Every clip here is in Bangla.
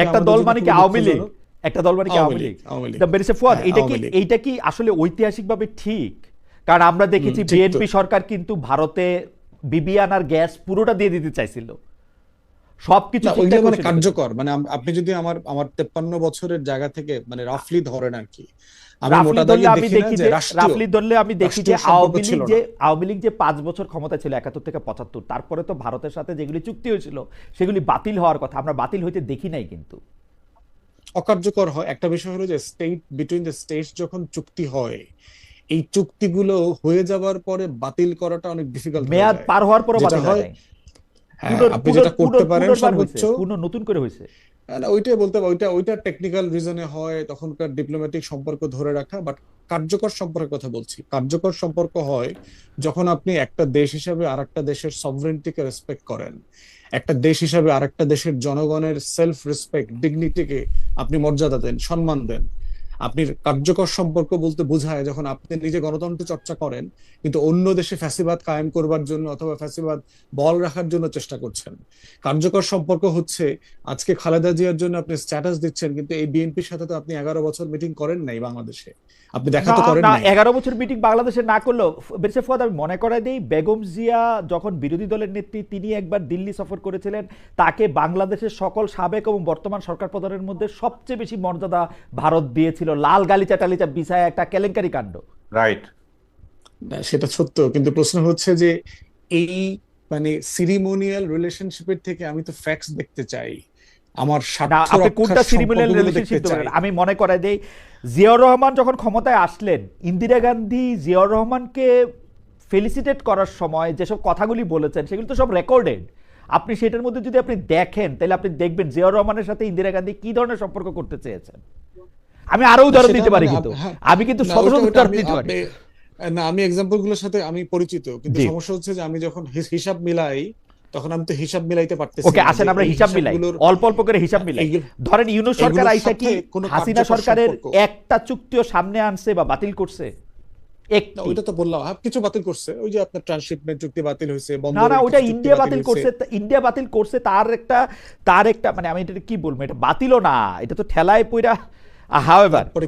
একটা দল মানে কি আওয়ামী লীগ, একটা দল মানে কি আওয়ামী লীগ। ফুয়াদ, এইটা কি আসলে ঐতিহাসিকভাবে ঠিক? কারণ আমরা দেখেছি বিএনপি সরকার কিন্তু ভারতে বিবিআন আর গ্যাস পুরোটা দিয়ে দিতে চাইছিল, সবকিছু কার্যকর। মানে আপনি যদি আমার 53 বছরের জায়গা থেকে মানে রাফলি ধরেন আর কি, রাফলি ধরলে আমি দেখি যে আওয়ামী লীগ যে 5 বছর ক্ষমতা ছিল 71 থেকে 75, তারপরে তো ভারতের সাথে যেগুলি চুক্তি হয়েছিল সেগুলি বাতিল হওয়ার কথা, আমরা বাতিল হইতে দেখি নাই, কিন্তু অকার্যকর হয়। একটা বিষয় হলো যে স্টেট বিটুইন দ্য স্টেটস যখন চুক্তি হয়, এই চুক্তিগুলো হয়ে যাবার পরে বাতিল করাটা অনেক ডিফিকাল্ট, মেয়াদ পার হওয়ার পরে বাতিল হয়। আপনি যেটা করতে পারেন সর্বোচ্চ নতুন করে হয়েছে, ওইটাই বলতে হবে, ওইটা টেকনিক্যাল রিজনে হয়, তখনকার ডিপ্লোম্যাটিক সম্পর্ক ধরে রাখা। বাট কার্যকর সম্পর্কের কথা বলছি, কার্যকর সম্পর্ক হয় যখন আপনি একটা দেশ হিসাবে আরেকটা দেশের সভরেন্টিকে রেসপেক্ট করেন, একটা দেশ হিসাবে আরেকটা দেশের জনগণের সেলফ রেসপেক্ট, ডিগনিটিকে আপনি মর্যাদা দেন, সম্মান দেন। আপনি কার্যকর সম্পর্ক বলতে বোঝায় যখন আপনি নিজে গণতন্ত্র চর্চা করেন কিন্তু অন্য দেশে ফ্যাসিবাদ কায়েম করবার জন্য অথবা ফ্যাসিবাদ বল রাখার জন্য চেষ্টা করছেন। কার্যকর সম্পর্ক হচ্ছে আজকে খালেদা জিয়ার জন্য আপনি স্ট্যাটাস দিচ্ছেন, কিন্তু এই বিএনপির সাথে তো আপনি 11 বছর মিটিং করেন নাই বাংলাদেশে, আপনি দেখা তো করেন নাই। 11 বছর মিটিং বাংলাদেশে না করলেও বেরসে ফুয়াদ, আমি মনে করাই দিই, বেগম জিয়া যখন বিরোধী দলের নেত্রী, তিনি একবার দিল্লি সফর করেছিলেন, তাকে বাংলাদেশের সকল সাবেক এবং বর্তমান সরকার প্রধানের মধ্যে সবচেয়ে বেশি মর্যাদা ভারত দিয়েছিল, লাল গালিচা টালিচা বিছায় একটা কেলেঙ্কারি কাণ্ড। রাইট, সেটা সত্য, কিন্তু প্রশ্ন হচ্ছে যে এই মানে সিরিমোনিয়াল রিলেশনশিপের থেকে আমি তো ফ্যাক্টস দেখতে চাই, আমার আমি মনে করাই দেই, জিয়াউর রহমান যখন ক্ষমতায় আসলেন, ইন্দিরা গান্ধী জিয়াউর রহমানকে ফেলিসিটেট করার সময় যেসব কথাগুলি বলেছেন সেগুলো তো সব রেকর্ডেড। আপনি সেটার মধ্যে যদি আপনি দেখেন তাহলে আপনি দেখবেন জিয়াউর রহমানের সাথে ইন্দিরা গান্ধী কি ধরনের সম্পর্ক করতে চেয়েছেন। আমি আরো উদাহরণ দিতে পারি, কিন্তু আমি কিন্তু উদাহরণ দিতে পারি না, আমি এক্সাম্পল গুলোর সাথে আমি পরিচিত, কিন্তু সমস্যা হচ্ছে যে আমি যখন হিসাব মিলাই তখন আমি তো হিসাব মিলাইতে পারতেছি। ওকে, আসেন আমরা হিসাব মিলাই, অল্প অল্প করে হিসাব মিলাই। ধরেন ইউনূস সরকার আইসা কি হাসিনা সরকারের একটা চুক্তিও সামনে আনছে বা বাতিল করছে? ওইটা তো বললাম কিছু বাতিল করছে, ওই যে আপনার ট্রান্সশিপমেন্ট চুক্তি বাতিল হয়েছে, না না, ওইটা ইন্ডিয়া বাতিল করছে। ইন্ডিয়া বাতিল করছে, তার একটা মানে আমি এটা কি বলবো, এটা বাতিলও না, এটা তো ঠেলায় পইরা।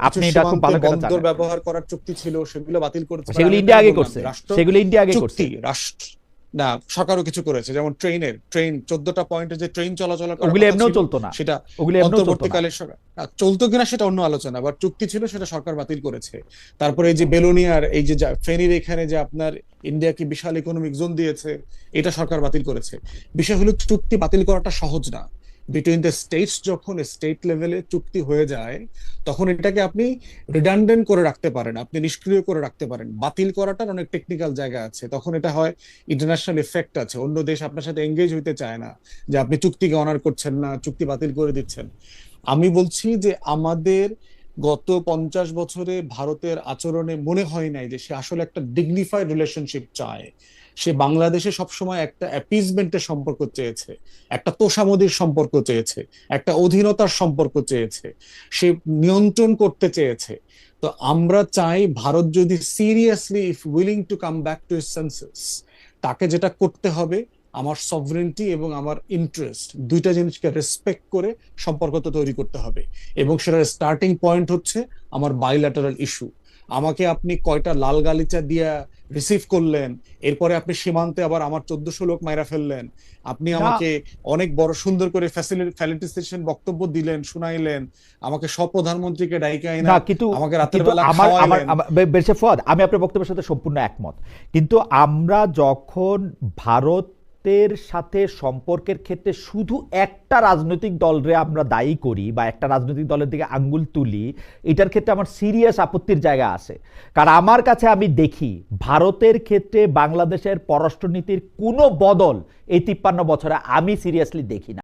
আপনি এটা খুব ভালো করে জানেন, ব্যবহার করার চুক্তি ছিল, সেগুলো বাতিল করেছে, সেগুলো ইন্ডিয়া আগে করছে, সেগুলো ইন্ডিয়া আগে করছে। রাষ্ট্র না, সরকারও কিছু করেছে, যেমন ট্রেন 14টা পয়েন্টে যে ট্রেন চলাচল ওগুলো এমনিও চলতো না, সেটা অন্তর্বর্তীকালে চলতো কিনা সেটা অন্য আলোচনা, বাট চুক্তি ছিল সেটা সরকার বাতিল করেছে। তারপরে এই যে বেলোনিয়ার এই যে ফেনীর এখানে যে আপনার ইন্ডিয়াকে বিশাল ইকোনমিক জোন দিয়েছে, এটা সরকার বাতিল করেছে। বিষয় হলো চুক্তি বাতিল করাটা সহজ না। বিটুইন দ্য স্টেটস যখন স্টেট লেভেলে চুক্তি হয়ে যায় তখন এটাকে আপনি রিডান্ডেন্ট করে রাখতে পারেন, আপনি নিষ্ক্রিয় করে রাখতে পারেন। বাতিল করাটার অনেক টেকনিক্যাল জায়গা আছে, তখন এটা হয় ইন্টারন্যাশনাল এফেক্ট আছে, অন্য দেশ আপনার সাথে এঙ্গেজ হইতে চায় না, যে আপনি চুক্তিকে অনার করছেন না, চুক্তি বাতিল করে দিচ্ছেন। আমি বলছি যে আমাদের গত 50 বছরে ভারতের আচরণে মনে হয় নাই যে সে আসলে একটা ডিগনিফাইড রিলেশনশিপ চায়। সে বাংলাদেশে সবসময় একটা অ্যাপিজমেন্টের সম্পর্ক চেয়েছে, একটা তোষামদির সম্পর্ক চেয়েছে, একটা অধীনতার সম্পর্ক চেয়েছে, সে নিয়ন্ত্রণ করতে চেয়েছে। তো আমরা চাই ভারত যদি seriously if willing to come back to his senses, তাকে যেটা করতে হবে আমার সভরেন্টি এবং আমার ইন্টারেস্ট দুইটা জিনিসকে রেসপেক্ট করে সম্পর্কটা তৈরি করতে হবে। এবং সেটার স্টার্টিং পয়েন্ট হচ্ছে আমার বাইল্যাটারাল ইস্যু। আমাকে আপনি কয়টা লাল গালিচা দিয়া রিসিভ করলেন, এরপরে আপনি সীমান্তে আবার আমার 1400 লোক মাইরা ফেললেন, আপনি আমাকে অনেক বড় সুন্দর করে ফ্যাসিলিটেশন বক্তব্য দিলেন, শুনাইলেন, আমাকে সব প্রধানমন্ত্রীকে ডাইকা আইনা আমাকে রাতের বেলা খাওয়াইলেন। আমি আপনার বক্তব্যের সাথে সম্পূর্ণ একমত, কিন্তু আমরা যখন ভারতের সাথে সম্পর্কের ক্ষেত্রে শুধু একটা রাজনৈতিক দলরে আমরা দায়ী করি বা একটা রাজনৈতিক দলের দিকে আঙ্গুল তুলি, এটার ক্ষেত্রে আমার সিরিয়াস আপত্তির জায়গা আছে। কারণ আমার কাছে আমি দেখি ভারতের ক্ষেত্রে বাংলাদেশের পররাষ্ট্রনীতির কোনো বদল এই 53 বছরে আমি সিরিয়াসলি দেখি না।